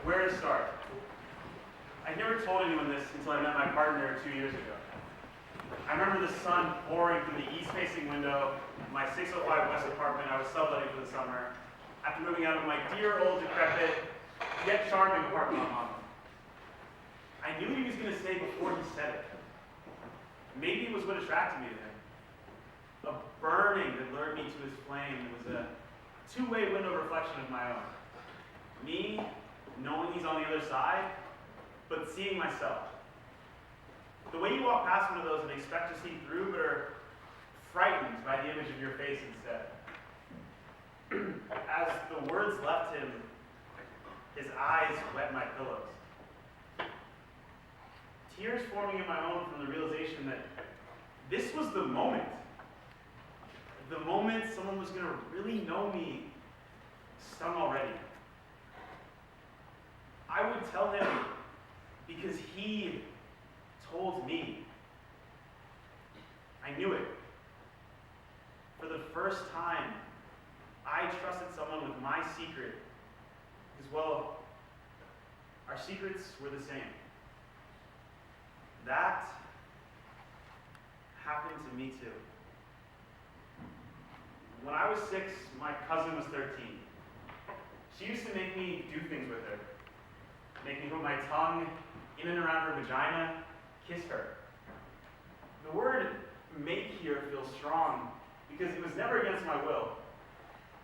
Where to start? I never told anyone this until I met my partner 2 years ago. I remember the sun pouring through the east-facing window of my 605 West apartment I was subletting for the summer after moving out of my dear old decrepit, yet charming apartment on Monmouth. I knew what he was going to say before he said it. Maybe it was what attracted me to him. A burning that lured me to his flame was a two-way window reflection of my own. Me, knowing he's on the other side, but seeing myself. The way you walk past one of those and expect to see through, but are frightened by the image of your face instead. As the words left him, his eyes wet my pillows. Tears forming in my own from the realization that this was the moment. The moment someone was going to really know me stung already. I would tell him because he told me. I knew it. For the first time, I trusted someone with my secret because, well, our secrets were the same. That happened to me too. When I was 6, my cousin was 13. She used to make me do things with her. Make me put my tongue in and around her vagina, kiss her. The word make here feels strong because it was never against my will.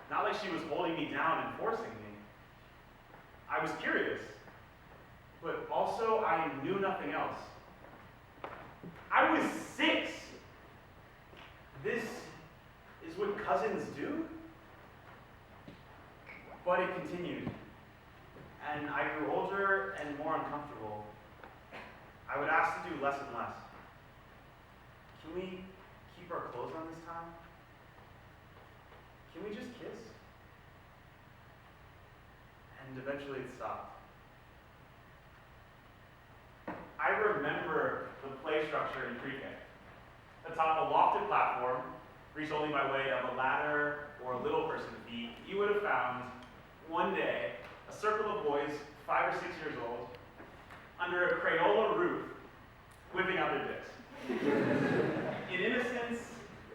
Not like she was holding me down and forcing me. I was curious, but also I knew nothing else. I was 6. This is what cousins do? But it continued. And I grew older and more uncomfortable. I would ask to do less and less. Can we keep our clothes on this time? Can we just kiss? And eventually it stopped. I remember the play structure in pre-K. Atop a lofted platform, reached only by way of a ladder or a little person feet, you would have found, one day, a circle of boys, 5 or 6 years old, under a Crayola roof, whipping out their dicks. In innocence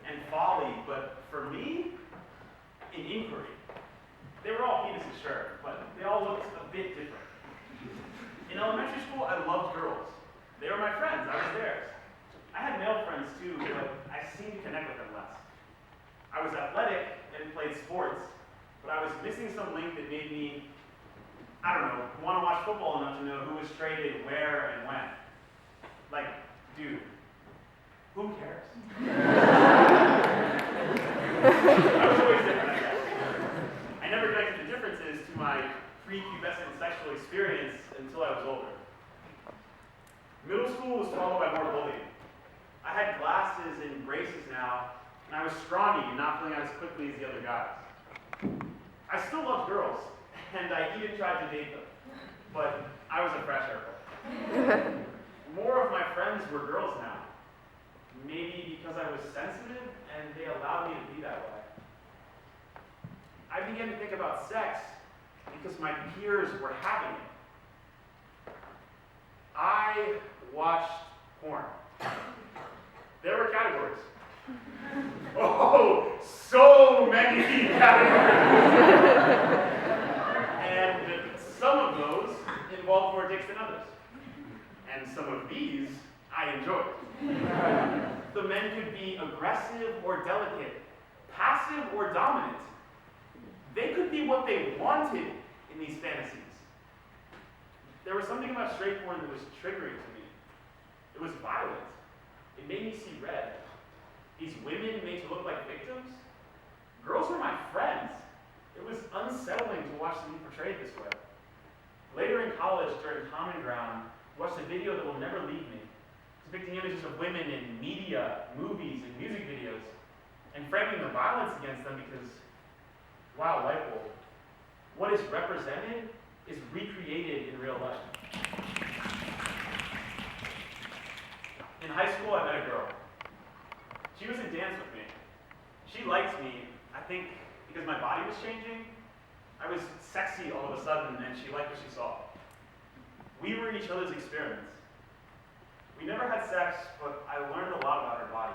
and folly, but for me, in inquiry. They were all penises, sure, but they all looked a bit different. In elementary school, I loved girls. They were my friends, I was theirs. I had male friends too, but I seemed to connect with them less. I was athletic and played sports, but I was missing some link that made me, I don't know, want to watch football enough to know who was traded where and when. Like, dude, who cares? I was always different, I guess. I never connected the differences to my prepubescent sexual experience until I was older. Middle school was followed by more bullying. I had glasses and braces now, and I was scrawny and not filling out as quickly as the other guys. I still loved girls, and I even tried to date them, but I was a fresh airport. More of my friends were girls now. Maybe because I was sensitive, and they allowed me to be that way. I began to think about sex because my peers were having it. I watched porn. There were categories. Oh, so many categories. And some of those involved more dicks than others. And some of these I enjoyed. The men could be aggressive or delicate, passive or dominant. They could be what they wanted in these fantasies. There was something about straight porn that was triggering to me. It was violent. It made me see red. These women made to look like victims. Girls were my friends. It was unsettling to watch them be portrayed this way. Later in college, during Common Ground, I watched a video that will never leave me, depicting images of women in media, movies, and music videos, and framing the violence against them because, wow, light bulb. What is represented is recreated in real life. In high school, I met a girl. She was in dance with me. She liked me, I think, because my body was changing. I was sexy all of a sudden, and she liked what she saw. We were each other's experiments. We never had sex, but I learned a lot about her body.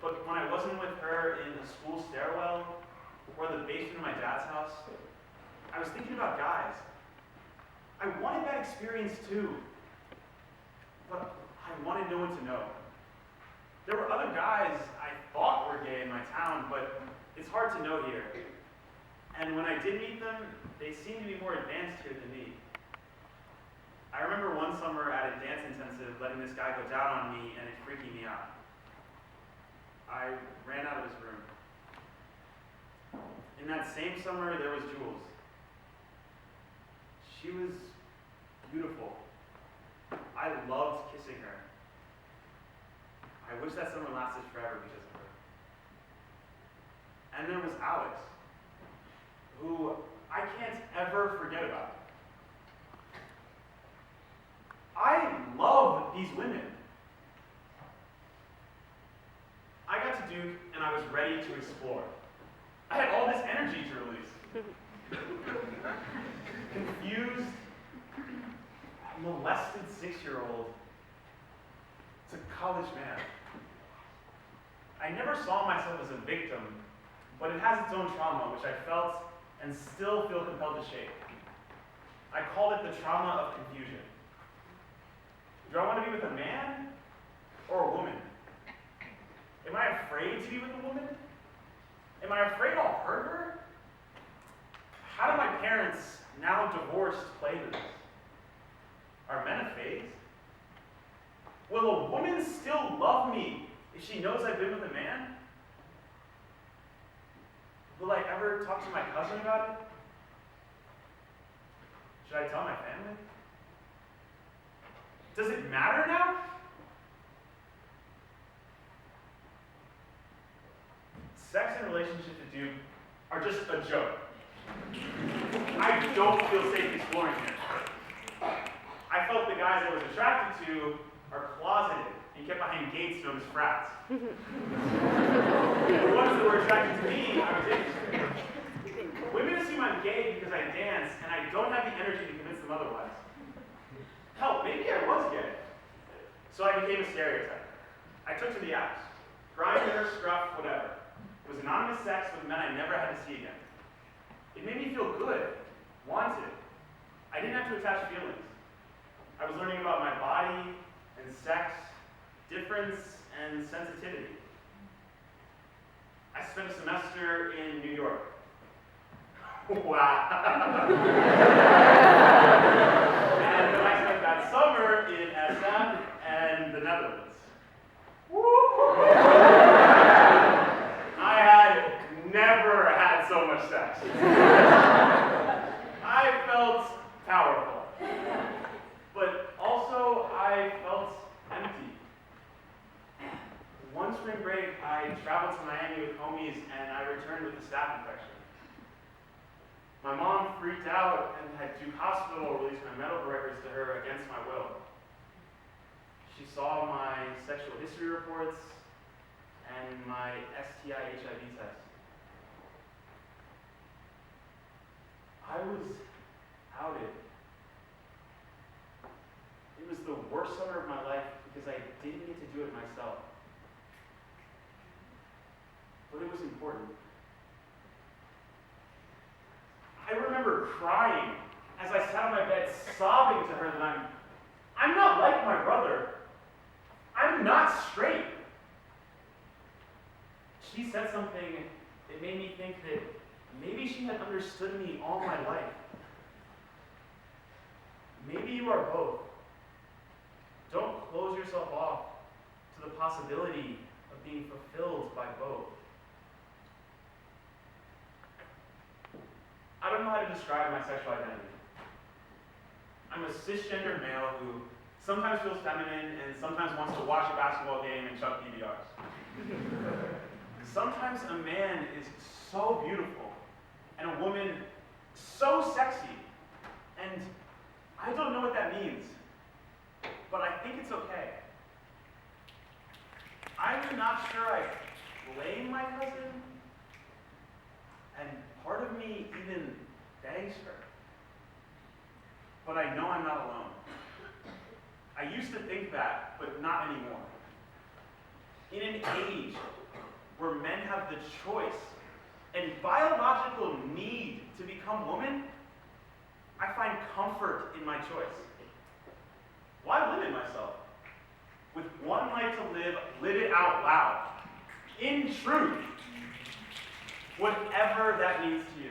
But when I wasn't with her in the school stairwell or the basement of my dad's house, I was thinking about guys. I wanted that experience too, but I wanted no one to know. There were other guys I thought were gay in my town, but it's hard to know here. And when I did meet them, they seemed to be more advanced here than me. I remember one summer at a dance intensive letting this guy go down on me and it freaking me out. I ran out of his room. In that same summer, there was Jules. She was beautiful. I loved kissing her. I wish that summer lasted forever because of her. And there was Alex, who I can't ever forget about. I love these women. I got to Duke and I was ready to explore. I had all this energy to release. Confused, molested 6-year-old to college man. I never saw myself as a victim, but it has its own trauma, which I felt and still feel compelled to shape. I called it the trauma of confusion. Do I want to be with a man or a woman? Am I afraid to be with a woman? Am I afraid I'll hurt her? How do my parents, now divorced, play this? Are men a phase? Will a woman still love me if she knows I've been with a man? Will I ever talk to my cousin about it? Should I tell my family? Does it matter now? Sex and relationships at Duke are just a joke. I don't feel safe exploring here. I felt the guys I was attracted to are closeted and kept behind gates known as frats. The ones that were attracted to me, I was interested in. Women assume I'm gay because I dance, and I don't have the energy to convince them otherwise. Hell, maybe I was gay. So I became a stereotype. I took to the apps. Grindr, Scruff, whatever. It was anonymous sex with men I never had to see again. It made me feel good, wanted. I didn't have to attach feelings. I was learning about my body and sex, difference and sensitivity. I spent a semester in New York. Wow. And then I spent that summer in SF and the Netherlands. I had never had so much sex. I felt powerful, but also I felt empty. One spring break, I traveled to Miami with homies and I returned with a staph infection. My mom freaked out and had Duke Hospital release my medical records to her against my will. She saw my sexual history reports and my STI HIV test. I was outed. It was the worst summer of my life because I didn't get to do it myself. But it was important. I remember crying as I sat on my bed sobbing to her that I'm not like my brother. I'm not straight. She said something that made me think that maybe she had understood me all my life. Maybe you are both. Don't close yourself off to the possibility of being fulfilled by both. I don't know how to describe my sexual identity. I'm a cisgender male who sometimes feels feminine and sometimes wants to watch a basketball game and chuck PBRs. Sometimes a man is so beautiful and a woman so sexy, and I don't know what that means, but I think it's okay. I'm not sure I blame my cousin, and part of me even begs her. but I know I'm not alone. I used to think that, but not anymore. In an age where men have the choice and biological need to become women, I find comfort in my choice. Why limit myself? With one life to live it out loud. In truth. Whatever that means to you.